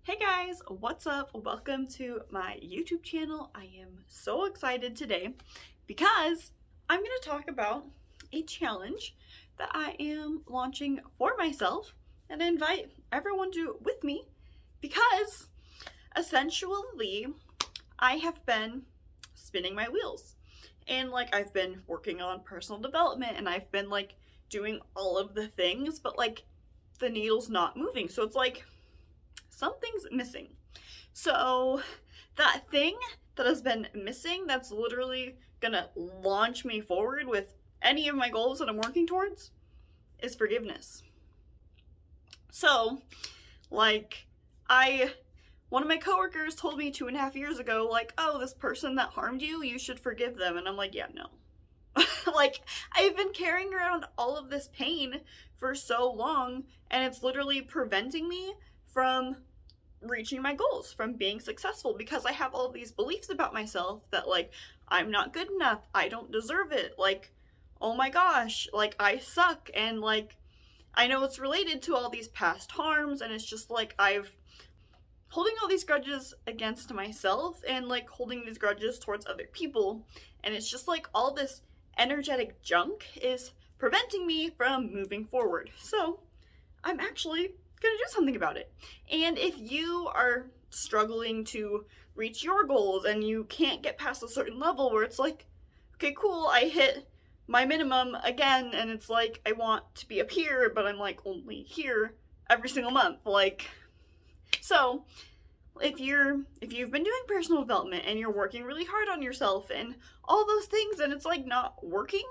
Hey guys, what's up? Welcome to my YouTube channel. I am so excited today because I'm going to talk about a challenge that I am launching for myself and I invite everyone to with me because essentially I have been spinning my wheels and I've been working on personal development and I've been doing all of the things, but the needle's not moving. So it's something's missing. So that thing that has been missing that's literally gonna launch me forward with any of my goals that I'm working towards is forgiveness. So one of my coworkers told me 2.5 years ago, oh, this person that harmed you, you should forgive them. And I'm like, yeah, no. I've been carrying around all of this pain for so long and it's literally preventing me from reaching my goals, from being successful, because I have all these beliefs about myself that I'm not good enough, I don't deserve it, oh my gosh, I suck, and I know it's related to all these past harms, and it's just I've holding all these grudges against myself and holding these grudges towards other people, and it's just all this energetic junk is preventing me from moving forward. So I'm actually gonna do something about it. And if you are struggling to reach your goals and you can't get past a certain level where it's okay, cool, I hit my minimum again and it's I want to be up here, but I'm only here every single month. So if you've been doing personal development and you're working really hard on yourself and all those things and it's not working,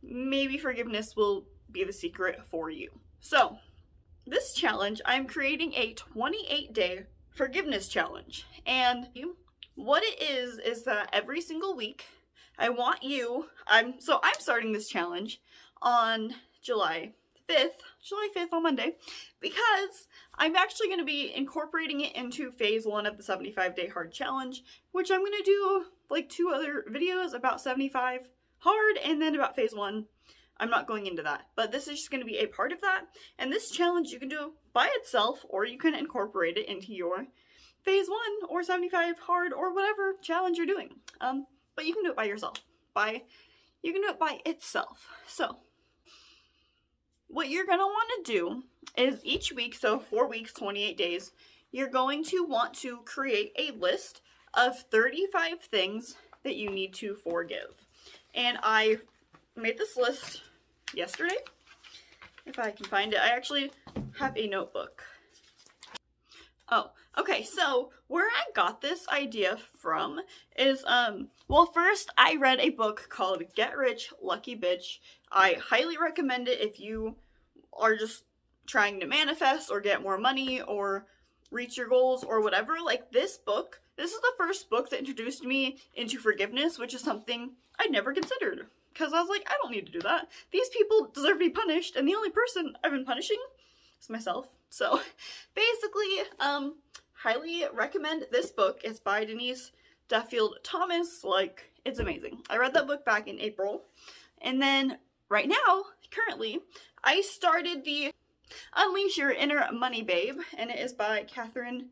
maybe forgiveness will be the secret for you. So this challenge, I'm creating a 28-day forgiveness challenge. And what it is that every single week, I want you, I'm starting this challenge on July 5th on Monday, because I'm actually going to be incorporating it into phase 1 of the 75-day hard challenge, which I'm going to do 2 other videos about 75 hard and then about phase 1. I'm not going into that, but this is just going to be a part of that. And this challenge you can do by itself, or you can incorporate it into your phase 1 or 75 hard or whatever challenge you're doing. But you can do it by yourself. You can do it by itself. So what you're going to want to do is each week, so 4 weeks, 28 days, you're going to want to create a list of 35 things that you need to forgive. And I made this list yesterday, if I can find it. I actually have a notebook. Oh, okay, so where I got this idea from is, well, first I read a book called Get Rich, Lucky Bitch. I highly recommend it if you are just trying to manifest or get more money or reach your goals or whatever. This book, this is the first book that introduced me into forgiveness, which is something I'd never considered. Because I was I don't need to do that. These people deserve to be punished, and the only person I've been punishing is myself. So, basically, highly recommend this book. It's by Denise Duffield Thomas. It's amazing. I read that book back in April. And then, right now, currently, I started the Unleash Your Inner Money Babe, and it is by Katelynn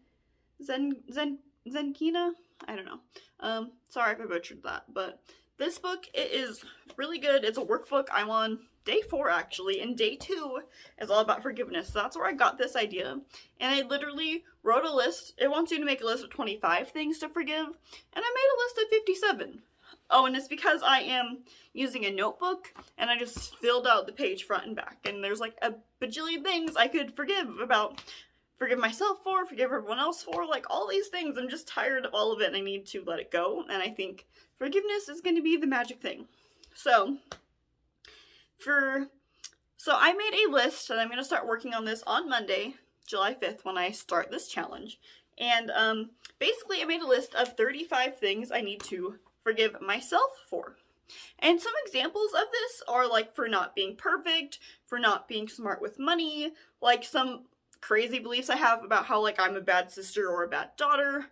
Zenkina? I don't know. Sorry if I butchered that, but this book, it is really good. It's a workbook. I'm on day 4 actually, and day 2 is all about forgiveness. So that's where I got this idea. And I literally wrote a list. It wants you to make a list of 25 things to forgive, and I made a list of 57. Oh, and it's because I am using a notebook, and I just filled out the page front and back. And there's a bajillion things I could forgive myself for, forgive everyone else for, all these things. I'm just tired of all of it and I need to let it go. And I think forgiveness is going to be the magic thing. So I made a list and I'm going to start working on this on Monday, July 5th, when I start this challenge. And basically I made a list of 35 things I need to forgive myself for. And some examples of this are for not being perfect, for not being smart with money, some crazy beliefs I have about how I'm a bad sister or a bad daughter,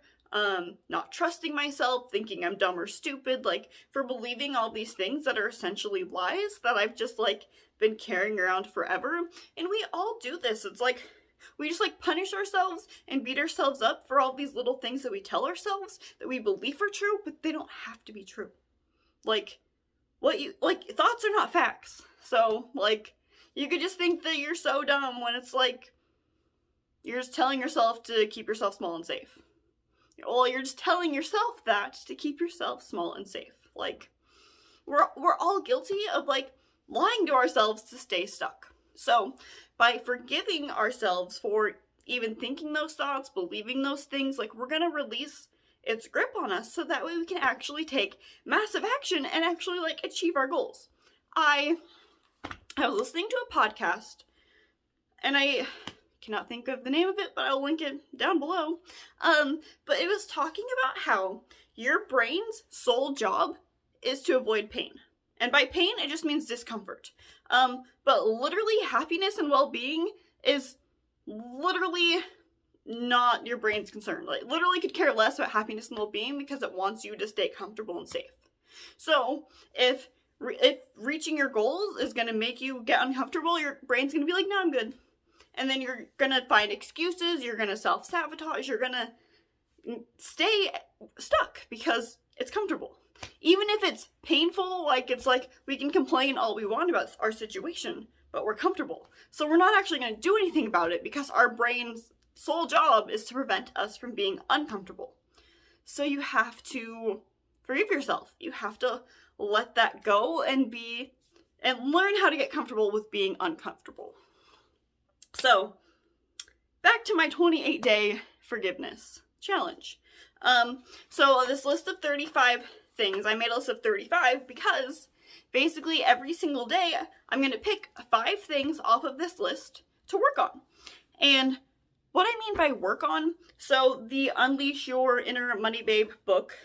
not trusting myself, thinking I'm dumb or stupid, for believing all these things that are essentially lies that I've just been carrying around forever. And we all do this. It's We just like punish ourselves and beat ourselves up for all these little things that we tell ourselves that we believe are true, but they don't have to be true. Like, thoughts are not facts. So, like, you could just think that you're so dumb when it's like, you're just telling yourself to keep yourself small and safe. Well, you're just telling yourself that to keep yourself small and safe. Like, we're all guilty of, like, lying to ourselves to stay stuck. So, by forgiving ourselves for even thinking those thoughts, believing those things, like, we're gonna release its grip on us so that way we can actually take massive action and actually, like, achieve our goals. I was listening to a podcast, and I cannot think of the name of it, but I'll link it down below. But it was talking about how your brain's sole job is to avoid pain. And by pain, it just means discomfort. But literally, happiness and well-being is literally not your brain's concern. Like, literally could care less about happiness and well-being because it wants you to stay comfortable and safe. So, if reaching your goals is going to make you get uncomfortable, your brain's going to be like, no, I'm good. And then you're going to find excuses, you're going to self-sabotage, you're going to stay stuck because it's comfortable. Even if it's painful, like, it's like, we can complain all we want about our situation, but we're comfortable. So we're not actually going to do anything about it because our brain's sole job is to prevent us from being uncomfortable. So you have to forgive yourself. You have to let that go and learn how to get comfortable with being uncomfortable. So, back to my 28-day forgiveness challenge. So this list of 35 things, I made a list of 35 because basically every single day I'm going to pick 5 things off of this list to work on. And what I mean by work on, so the Unleash Your Inner Money Babe book,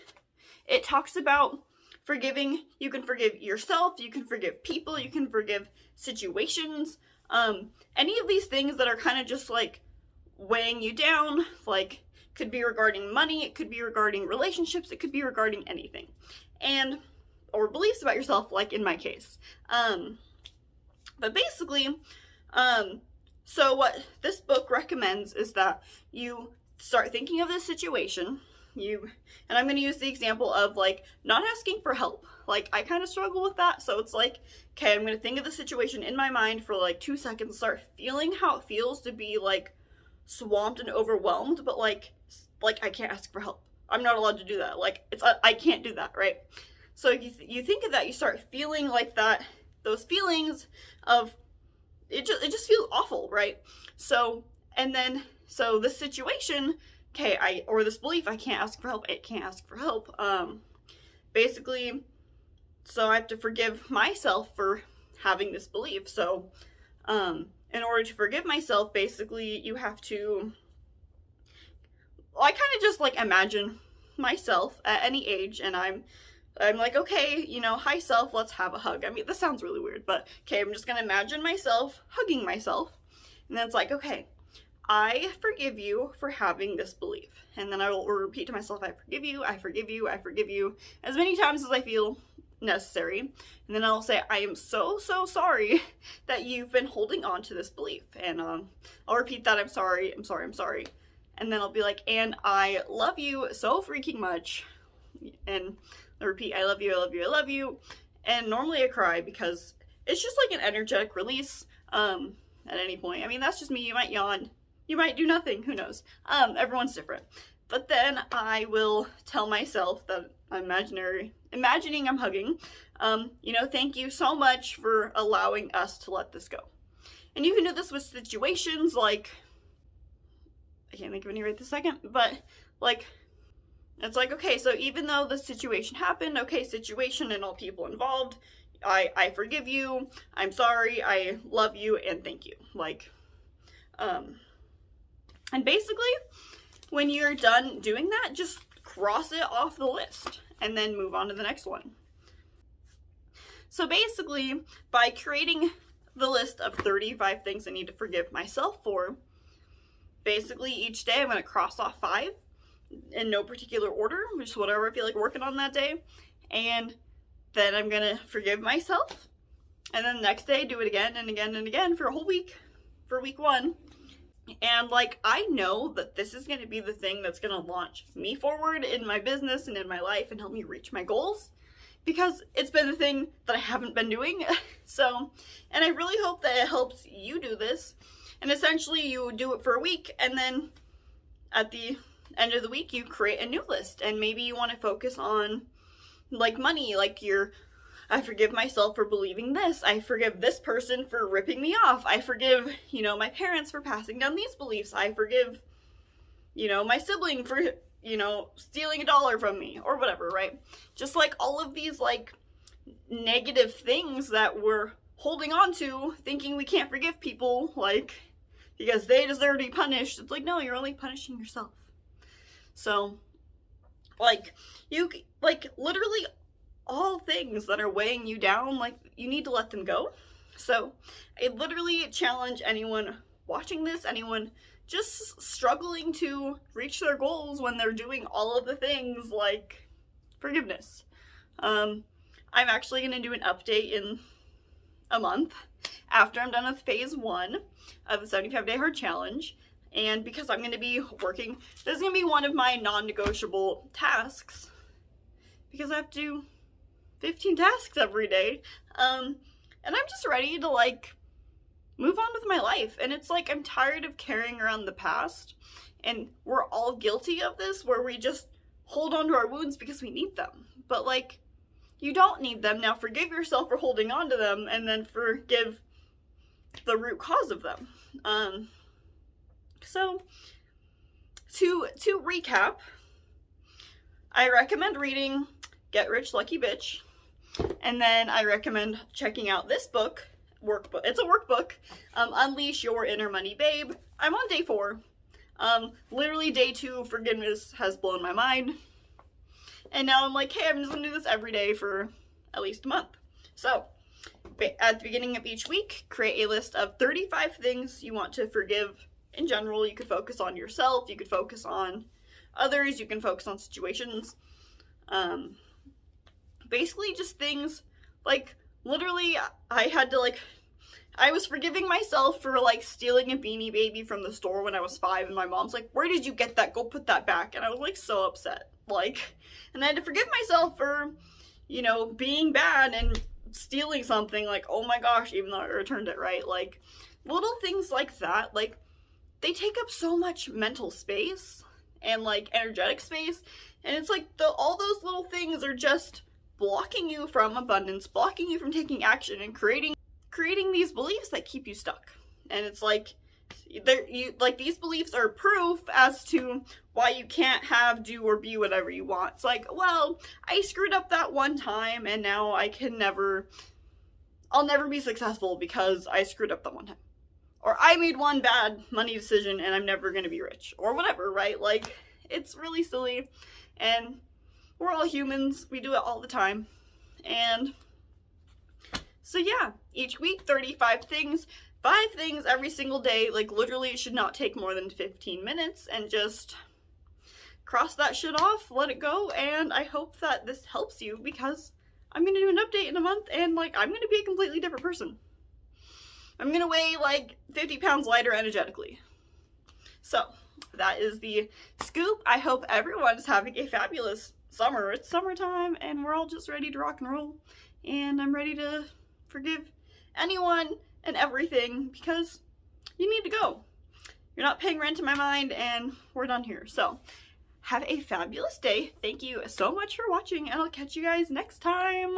it talks about forgiving. You can forgive yourself, you can forgive people, you can forgive situations, any of these things that are kind of just like weighing you down, like could be regarding money, it could be regarding relationships, it could be regarding anything, or beliefs about yourself, like in my case. But basically, so what this book recommends is that you start thinking of this situation, and I'm going to use the example of, like, not asking for help. Like, I kind of struggle with that, so it's like, okay, I'm going to think of the situation in my mind for, like, 2 seconds, start feeling how it feels to be, like, swamped and overwhelmed, but, like, I can't ask for help. I'm not allowed to do that. Like, I can't do that, right? So you think of that, you start feeling like that, those feelings of, it just feels awful, right? So this situation, okay, or this belief, I can't ask for help, I can't ask for help, basically, so I have to forgive myself for having this belief. So, in order to forgive myself, basically, you have to, I kind of just, like, imagine myself at any age, and I'm like, okay, hi self, let's have a hug. I mean, this sounds really weird, but okay, I'm just gonna imagine myself hugging myself, and then it's like, okay, I forgive you for having this belief. And then I will repeat to myself, I forgive you, I forgive you, I forgive you, as many times as I feel necessary. And then I'll say, I am so, so sorry that you've been holding on to this belief. And I'll repeat that, I'm sorry, I'm sorry, I'm sorry. And then I'll be like, and I love you so freaking much. And I repeat, I love you, I love you, I love you. And normally I cry because it's just like an energetic release at any point. I mean, that's just me. You might yawn. You might do nothing, who knows? Everyone's different. But then I will tell myself that I'm imagining I'm hugging, thank you so much for allowing us to let this go. And you can do this with situations like, I can't think of any right this second, but like, it's like, okay, so even though the situation happened, okay, situation and all people involved, I forgive you, I'm sorry, I love you, and thank you. Like, and basically, when you're done doing that, just cross it off the list and then move on to the next one. So basically, by creating the list of 35 things I need to forgive myself for, basically each day I'm going to cross off 5 in no particular order, just whatever I feel like working on that day. And then I'm going to forgive myself. And then the next day, do it again and again and again for a whole week, for week 1. And like, I know that this is going to be the thing that's going to launch me forward in my business and in my life and help me reach my goals, because it's been the thing that I haven't been doing. So, and I really hope that it helps you do this. And essentially you do it for a week, and then at the end of the week you create a new list, and maybe you want to focus on like money, like I forgive myself for believing this. I forgive this person for ripping me off. I forgive, my parents for passing down these beliefs. I forgive, my sibling for, stealing $1 from me or whatever, right? Just like all of these like negative things that we're holding on to, thinking we can't forgive people, like, because they deserve to be punished. It's like, no, you're only punishing yourself. So, like, literally all things that are weighing you down, like, you need to let them go. So I literally challenge anyone watching this, anyone just struggling to reach their goals when they're doing all of the things, like forgiveness. I'm actually going to do an update in a month after I'm done with phase 1 of the 75-day hard challenge. And because I'm going to be working, this is going to be one of my non-negotiable tasks, because I have to do 15 tasks every day. And I'm just ready to like move on with my life. And it's like, I'm tired of carrying around the past, and we're all guilty of this, where we just hold on to our wounds because we need them. But like, you don't need them. Now forgive yourself for holding on to them, and then forgive the root cause of them. So to recap, I recommend reading Get Rich Lucky Bitch. And then I recommend checking out this book, workbook. It's a workbook, Unleash Your Inner Money Babe. I'm on day 4. Literally day 2, forgiveness has blown my mind. And now I'm like, hey, I'm just gonna do this every day for at least a month. So, at the beginning of each week, create a list of 35 things you want to forgive in general. You could focus on yourself, you could focus on others, you can focus on situations. Basically just things, like, literally, I was forgiving myself for, like, stealing a Beanie Baby from the store when I was 5, and my mom's like, where did you get that? Go put that back. And I was, like, so upset. Like, and I had to forgive myself for, being bad and stealing something, like, oh my gosh, even though I returned it, right? Like, little things like that, like, they take up so much mental space and, like, energetic space, and it's like, all those little things are just blocking you from abundance, blocking you from taking action, and creating these beliefs that keep you stuck. And it's like, these beliefs are proof as to why you can't have, do, or be whatever you want. It's like, well, I screwed up that one time, and now I'll never be successful because I screwed up that one time. Or I made one bad money decision and I'm never gonna be rich. Or whatever, right? Like, it's really silly. And we're all humans. We do it all the time. And so yeah, each week, 35 things. 5 things every single day. Like, literally, it should not take more than 15 minutes. And just cross that shit off, let it go. And I hope that this helps you, because I'm going to do an update in a month, and, like, I'm going to be a completely different person. I'm going to weigh, like, 50 pounds lighter energetically. So, that is the scoop. I hope everyone is having a fabulous summer. It's summertime, and we're all just ready to rock and roll. And I'm ready to forgive anyone and everything, because you need to go. You're not paying rent in my mind, and we're done here. So, have a fabulous day. Thank you so much for watching, and I'll catch you guys next time.